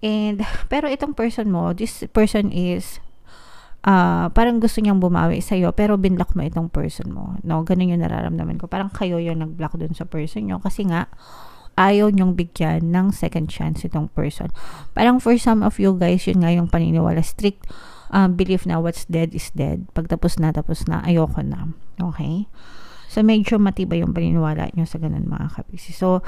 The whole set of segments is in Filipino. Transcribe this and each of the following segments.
And, pero itong person mo, this person is, parang gusto niyang bumawi sa'yo, pero binlock mo itong person mo. No, ganun yung nararamdaman ko. Parang kayo yung nag-block dun sa person nyo. Kasi nga, ayaw nyong bigyan ng second chance itong person. Parang for some of you guys, yun nga yung paniniwala. Strict belief na what's dead is dead. Pag tapos na, ayoko na. Okay? So, medyo matibay yung paniniwala nyo sa ganun mga kapiksi. So,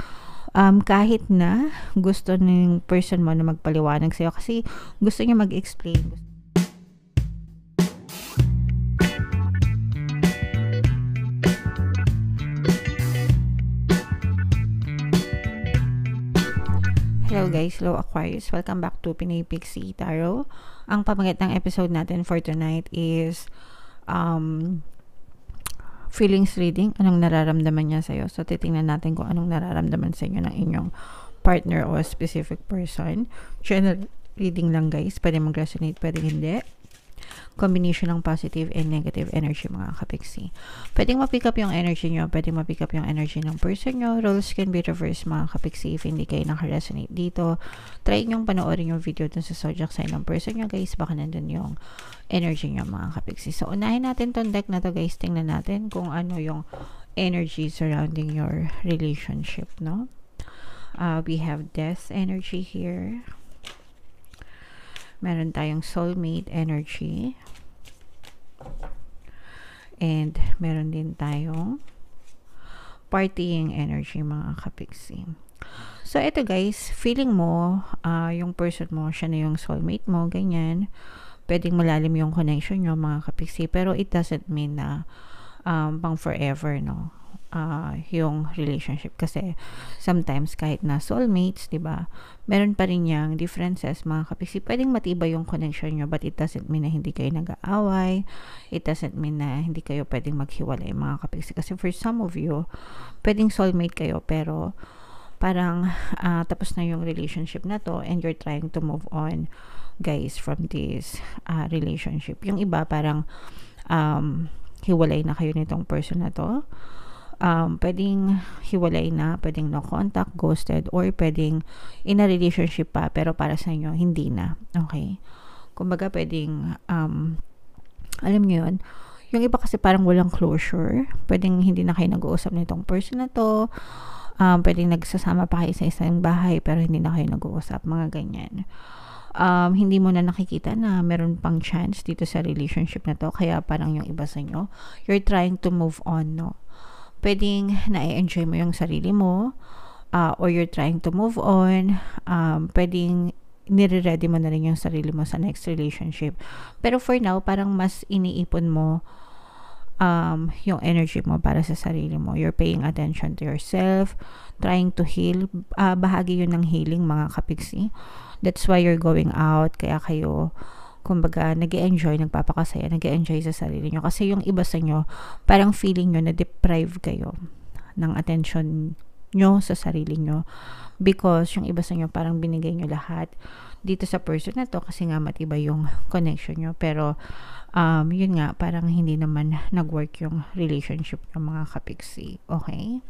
kahit na gusto ng person mo na magpaliwanag sa'yo kasi gusto niya mag-explain. Hello guys, hello Aquarius. Welcome back to Pinay Pixie Tarot. Ang pamagatang episode natin for tonight is feelings reading. Anong nararamdaman niya sa'yo? So, titingnan natin kung anong nararamdaman sa inyo ng inyong partner o specific person. General reading lang guys. Pwede mag-resonate, pwede hindi. Combination ng positive and negative energy mga kapiksi. Pwedeng ma-pick up yung energy nyo, pwedeng ma-pick up yung energy ng person nyo. Roles can be reversed mga kapiksi if hindi kayo naka-resonate dito. Try nyong panoorin yung video dun sa zodiac sign ng person nyo guys, baka nandun yung energy nyo mga kapiksi. So unahin natin tong deck na to guys, tingnan natin kung ano yung energy surrounding your relationship, no? We have death energy here. Meron tayong soulmate energy. And meron din tayong partying energy mga kapiksi. So, ito guys, feeling mo, yung person mo, siya na yung soulmate mo, ganyan. Pwedeng malalim yung connection nyo mga kapiksi. Pero it doesn't mean na pang forever, no? Yung relationship kasi sometimes kahit na soulmates, 'di ba? Meron pa rin yang differences mga kapiksi. Pwedeng matibay yung connection nyo but it doesn't mean na hindi kayo nag-aaway. It doesn't mean na hindi kayo pwedeng maghiwalay mga kapiksi. Kasi for some of you, pwedeng soulmate kayo pero parang tapos na yung relationship na to and you're trying to move on guys from this relationship. Yung iba parang hiwalay na kayo nitong person na to. Pwedeng hiwalay na, pwedeng no contact, ghosted, or pwedeng in a relationship pa, pero para sa inyo, hindi na. Okay? Kumbaga, pwedeng, alam nyo yun, yung iba kasi parang walang closure, pwedeng hindi na kayo nag-uusap nitong person na to, pwedeng nagsasama pa kayo sa isang bahay, pero hindi na kayo nag-uusap, mga ganyan. Hindi mo na nakikita na meron pang chance dito sa relationship na to, kaya parang yung iba sa inyo, you're trying to move on, no? Pwedeng na-enjoy mo yung sarili mo or you're trying to move on. Pwedeng nire-ready mo na rin yung sarili mo sa next relationship. Pero for now, parang mas iniipon mo yung energy mo para sa sarili mo. You're paying attention to yourself, trying to heal. Bahagi yun ng healing mga kapiksi. That's why you're going out. Kaya kayo kumbaga, nag-e-enjoy, nagpapakasaya, nag-e-enjoy sa sarili nyo. Kasi yung iba sa nyo, parang feeling nyo na deprive kayo ng attention nyo sa sarili nyo. Because yung iba sa nyo, parang binigay nyo lahat dito sa person na to kasi nga matibay yung connection nyo. Pero, yun nga, parang hindi naman nag-work yung relationship ng mga kapiksi. Okay?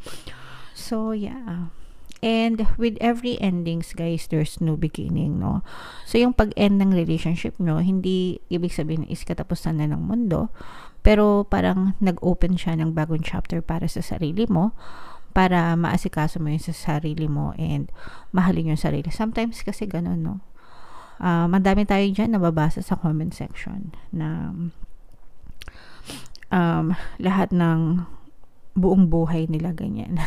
So, yeah. And with every endings, guys, there's no beginning, no? So, yung pag-end ng relationship nyo, hindi ibig sabihin is katapusan na ng mundo, pero parang nag-open siya ng bagong chapter para sa sarili mo, para maasikaso mo yung sa sarili mo and mahalin yung sarili. Sometimes kasi ganun, no? Madami tayo dyan nababasa sa comment section na lahat ng buong buhay nila ganyan.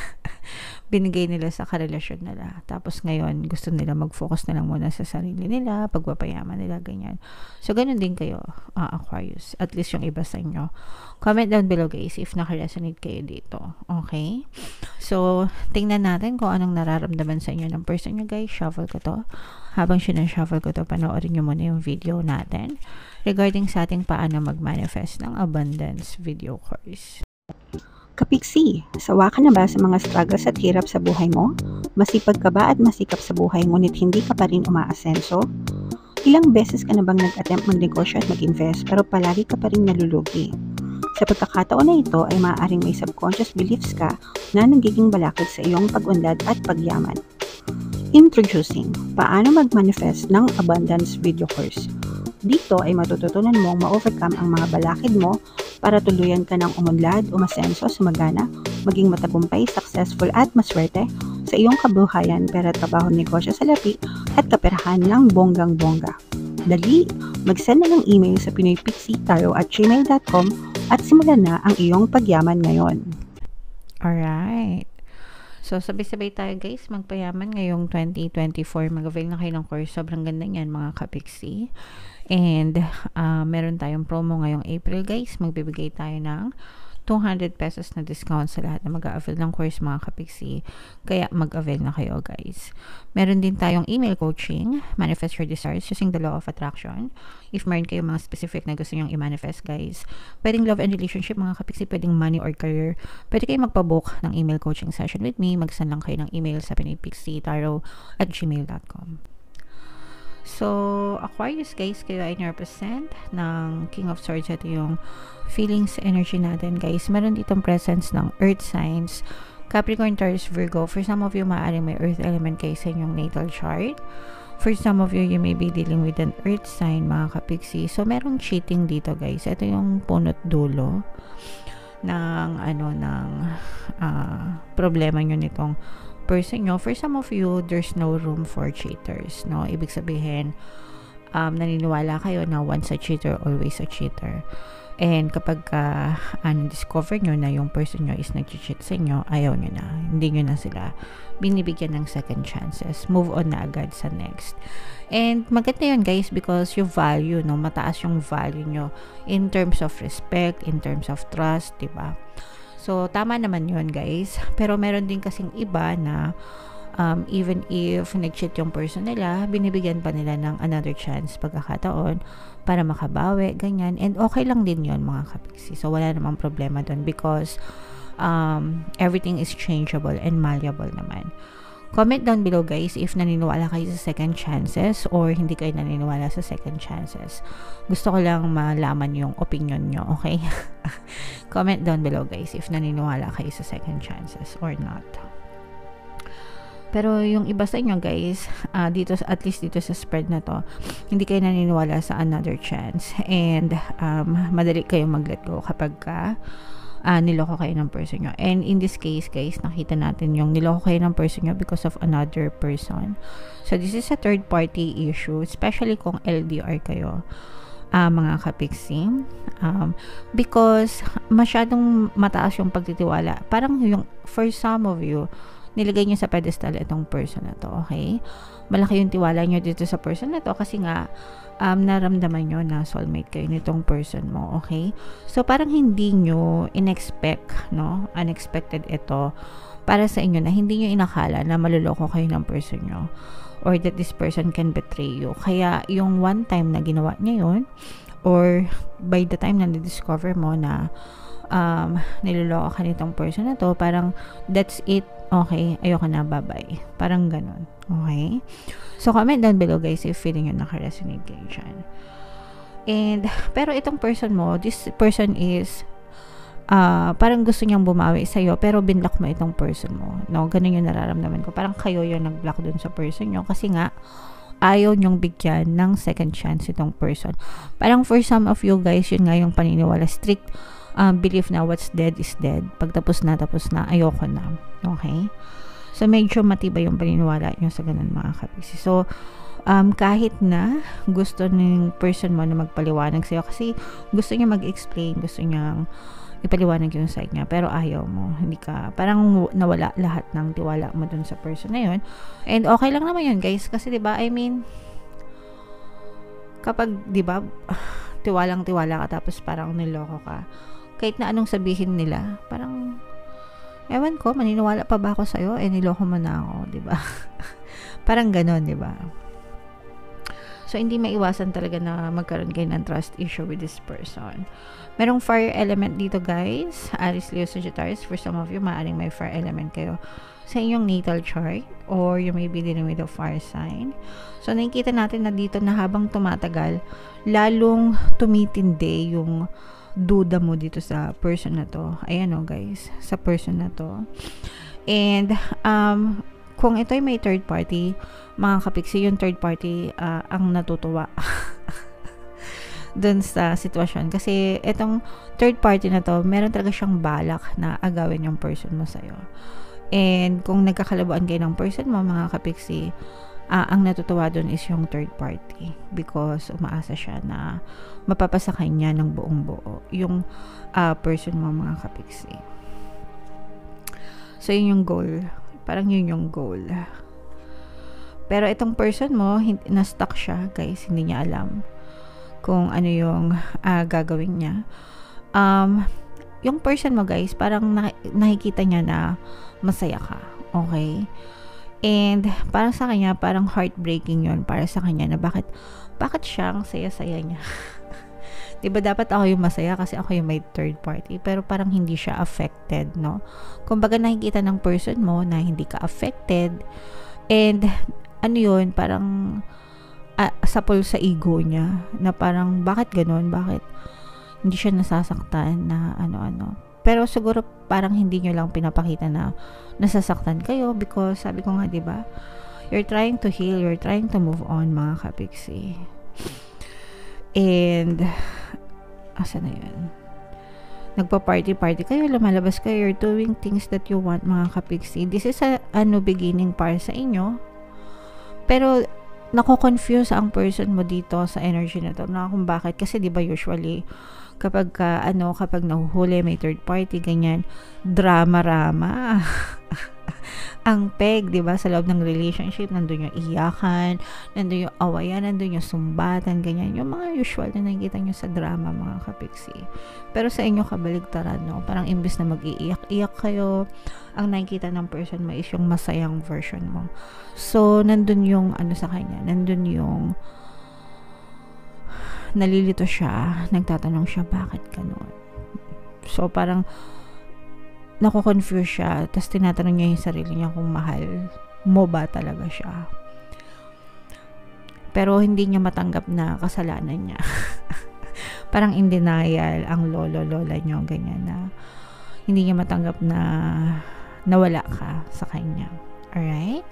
Binigay nila sa karelasyon nila. Tapos ngayon, gusto nila mag-focus na lang muna sa sarili nila, pagpapayaman nila, ganyan. So, ganun din kayo, Aquarius. At least yung iba sa inyo. Comment down below, guys, if naka-resonate kayo dito. Okay? So, tingnan natin kung anong nararamdaman sa inyo ng person nyo, guys. Shuffle ko to. Habang sinashuffle ko to, panoorin nyo muna yung video natin regarding sa ating paano mag-manifest ng abundance video course. Kapiksi, sawa ka na ba sa mga struggles at hirap sa buhay mo? Masipag ka ba at masikap sa buhay ngunit hindi ka pa rin umaasenso? Ilang beses ka na bang nag-attempt magnegosyo at mag-invest pero palagi ka pa rin nalulugi? Sa pagkakataon na ito ay maaaring may subconscious beliefs ka na nagiging balakid sa iyong pag-unlad at pagyaman. Introducing, paano mag-manifest ng abundance video course. Dito ay matututunan mong ma-overcome ang mga balakid mo para tuluyan ka ng umunlad, umasenso, sumagana, maging matagumpay, successful at maswerte sa iyong kabuhayan, pera, trabaho, negosyo, salapi at kaperahan ng bonggang-bongga. Dali, mag-send na ng email sa pinoypixie@gmail.com at simulan na ang iyong pagyaman ngayon. Alright. So, sabay-sabay tayo guys, magpayaman ngayong 2024. Mag-avail na kayo ng course. Sobrang ganda niyan mga kapiksi. And, meron tayong promo ngayong April guys. Magbibigay tayo ng 200 pesos na discount sa lahat na mag-a-avail ng course mga kapiksi. Kaya mag-avail na kayo guys. Meron din tayong email coaching, manifest your desires using the law of attraction. If meron kayong mga specific na gusto nyong i-manifest guys, pwedeng love and relationship mga kapiksi, pwedeng money or career, pwede kayong magpabook ng email coaching session with me. Mag-send lang kayo ng email sa pinoypixie@gmail.com. So, Aquarius guys, kayo ay represent ng King of Swords. Ito yung feelings, energy natin guys. Meron ditong presence ng earth signs, Capricorn, Taurus, Virgo. For some of you, maaaring may earth element kayo sa inyong natal chart. For some of you, you may be dealing with an earth sign mga kapiksi. So, merong cheating dito guys. Ito yung punot dulo ng problema nyo nitong person nyo. For some of you, there's no room for cheaters, no? Ibig sabihin, naniniwala kayo na once a cheater, always a cheater. And kapag discover nyo na yung person nyo is nag-cheat sa inyo, ayaw nyo na. Hindi nyo na sila binibigyan ng second chances. Move on na agad sa next. And maganda yun guys because yung value, no? Mataas yung value nyo in terms of respect, in terms of trust, diba? So, tama naman yun guys. Pero meron din kasing iba na even if nag-cheat yung person nila, binibigyan pa nila ng another chance, pagkakataon, para makabawi, ganyan. And okay lang din yun mga kapiksi. So, wala namang problema dun because everything is changeable and malleable naman. Comment down below guys if naniniwala kayo sa second chances or hindi kayo naniniwala sa second chances. Gusto ko lang malaman yung opinion nyo, okay? Comment down below guys if naniniwala kayo sa second chances or not. Pero yung iba sa inyo guys, dito, at least dito sa spread na to, hindi kayo naniniwala sa another chance. And madali kayong mag-let go kapag niloko kayo ng person nyo. And in this case guys, nakita natin yung niloko kayo ng person nyo because of another person. So this is a third party issue, especially kung LDR kayo, mga kapiksi. Because masyadong mataas yung pagtitiwala. Parang yung, for some of you, nilagay nyo sa pedestal itong person na to, okay? Malaki yung tiwala nyo dito sa person na to kasi nga naramdaman nyo na soulmate kayo nitong person mo, okay? So, parang hindi nyo in-expect, no? Unexpected ito para sa inyo na hindi nyo inakala na maluloko kayo ng person nyo or that this person can betray you. Kaya, yung one time na ginawa niya yun or by the time na na-discover mo na niloloko ka nitong person na to, parang that's it, okay, ayoko na, bye-bye. Parang ganun, okay? So, comment down below guys if feeling nyo naka-resonate kayo dyan. And, pero itong person mo, this person is parang gusto niyang bumawi sa'yo, pero binlock mo itong person mo, no? Ganun yung nararamdaman ko. Parang kayo yung nag-block dun sa person nyo kasi nga, ayaw nyong bigyan ng second chance itong person. Parang for some of you guys, yun nga yung paniniwala, strict belief na what's dead is dead. Pag tapos na, ayoko na. Okay? So, medyo matibay yung paniniwala nyo sa ganun mga kapisi. So, kahit na gusto ng person mo na magpaliwanag sa'yo kasi gusto niya mag-explain, gusto niyang ipaliwanag yung side niya, pero ayaw mo. Hindi ka, parang nawala lahat ng tiwala mo dun sa person na yun. And okay lang naman yun guys kasi diba, I mean, kapag diba, tiwalang-tiwala ka tapos parang niloko ka, kahit na anong sabihin nila, parang ewan ko, maniniwala pa ba ako sa'yo? Niloko mo na ako, diba? Parang ganon, diba? So, hindi maiwasan talaga na magkaroon kayo ng trust issue with this person. Merong fire element dito, guys. Aries, Leo, Sagittarius. For some of you, maaaring may fire element kayo sa inyong natal chart or you may be dealing with a fire sign. So, nakikita natin na dito na habang tumatagal, lalong tumitindi yung duda mo dito sa person na to. Ayan o guys, sa person na to. And, kung ito ay may third party, mga kapiksi, yung third party ang natutuwa dun sa sitwasyon. Kasi itong third party na to, meron talaga siyang balak na agawin yung person mo sa'yo. And kung nagkakalabuan kayo ng person mo, mga kapiksi, ang natutuwa dun is yung third party. Because umaasa siya na mapapasa kanya ng buong buo yung person mo, mga kapiksi. So, yun yung goal. Parang yun yung goal. Pero itong person mo, na-stuck siya, guys. Hindi niya alam kung ano yung gagawin niya. Yung person mo, guys, parang nakikita niya na masaya ka. Okay? And parang sa kanya, parang heartbreaking yun para sa kanya na bakit siya ang saya-saya niya. Diba dapat ako yung masaya kasi ako yung may third party, pero parang hindi siya affected, no? Kumbaga nakikita ng person mo na hindi ka affected, and ano yun, parang sapol sa ego niya na parang bakit ganun, bakit hindi siya nasasaktan na ano-ano. Pero siguro parang hindi nyo lang pinapakita na nasasaktan kayo because sabi ko nga, diba, you're trying to heal, you're trying to move on, mga kapiksi. And asa na yun, nagpa-party kayo, lumalabas kayo, you're doing things that you want, mga kapiksi. This is a beginning para sa inyo, pero nako-confuse ang person mo dito sa energy na to na kung bakit. Kasi diba usually kapag nahuhuli may third party, ganyan, drama ang peg, diba, sa loob ng relationship. Nandun yung iyakan, nandun yung awayan, nandun yung sumbatan, ganyan, yung mga usual na nakikita nyo sa drama, mga kapiksi. Pero sa inyo kabaligtaran, no? Parang imbis na mag-iiyak-iyak kayo, ang nakikita ng person mo is yung masayang version mo. So nandun yung sa kanya, nandun yung nalilito siya, nagtatanong siya bakit ganun. So parang nako-confuse siya, tapos tinatanong niya yung sarili niya kung mahal mo ba talaga siya. Pero hindi niya matanggap na kasalanan niya. Parang in denial ang lola niyo, ganyan, na hindi niya matanggap na nawala ka sa kanya. Alright?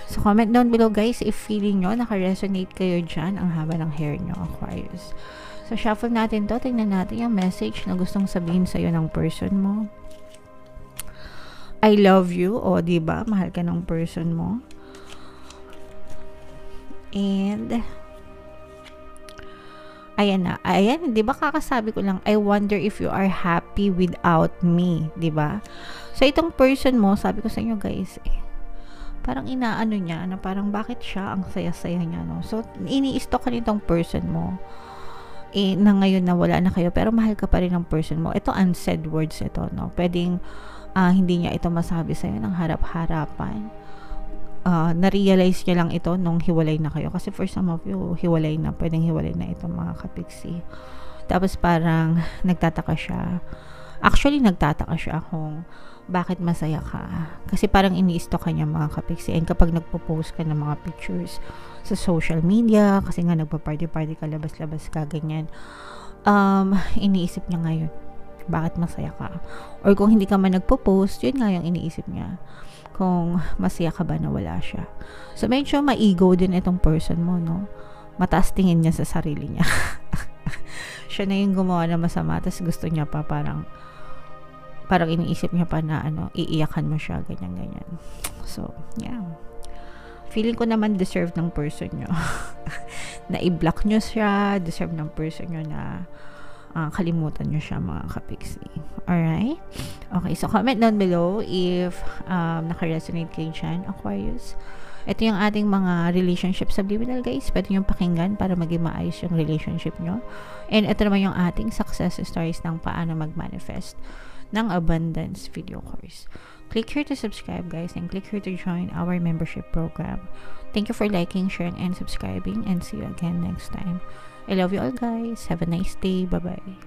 So, comment down below, guys, if feeling nyo naka-resonate kayo dyan ang haba ng hair nyo, Aquarius. So, shuffle natin to. Tingnan natin yung message na gustong sabihin sa'yo ng person mo. I love you. O, diba? Mahal ka ng person mo. And, ayan na. Ayan, diba kakasabi ko lang, I wonder if you are happy without me. Diba? So, itong person mo, sabi ko sa inyo, guys, parang inaano niya, na parang bakit siya ang saya-saya niya, no? So, ini-stalk ka nitong person mo. Na ngayon na wala na kayo, pero mahal ka pa rin ng person mo. Ito, unsaid words ito, no? Pwedeng, hindi niya ito masabi sa'yo ng harap-harapan. Na-realize niya lang ito nung hiwalay na kayo. Kasi for some of you, hiwalay na. Pwedeng hiwalay na ito, mga kapiksi. Tapos parang nagtataka siya. Actually, nagtataka siya kung bakit masaya ka. Kasi parang ini-stalk ka niya, mga kapiksi. And kapag nagpo-post ka ng mga pictures sa social media, kasi nga nagpa-party ka, labas-labas ka, ganyan, iniisip niya ngayon, bakit masaya ka? Or kung hindi ka man nagpo-post, yun nga yung iniisip niya, kung masaya ka ba na wala siya. So, medyo ma-ego din itong person mo, no? Mataas tingin niya sa sarili niya. Siya na yung gumawa na masama, tapos gusto niya pa parang iniisip niya pa na iiyakan mo siya, ganyan. So, yeah. Feeling ko naman deserve ng person nyo na i-block nyo siya, deserve ng person nyo na kalimutan nyo siya, mga kapiksi. Alright? Okay, so comment down below if naka-resonate kayo dyan, Aquarius. Ito yung ating mga relationship subliminal, guys. Pwede nyo pakinggan para maging maayos yung relationship nyo. And ito naman yung ating success stories ng paano mag-manifest ng abundance video course. Click here to subscribe, guys, and click here to join our membership program. Thank you for liking, sharing, and subscribing, and see you again next time. I love you all, guys. Have a nice day. Bye-bye.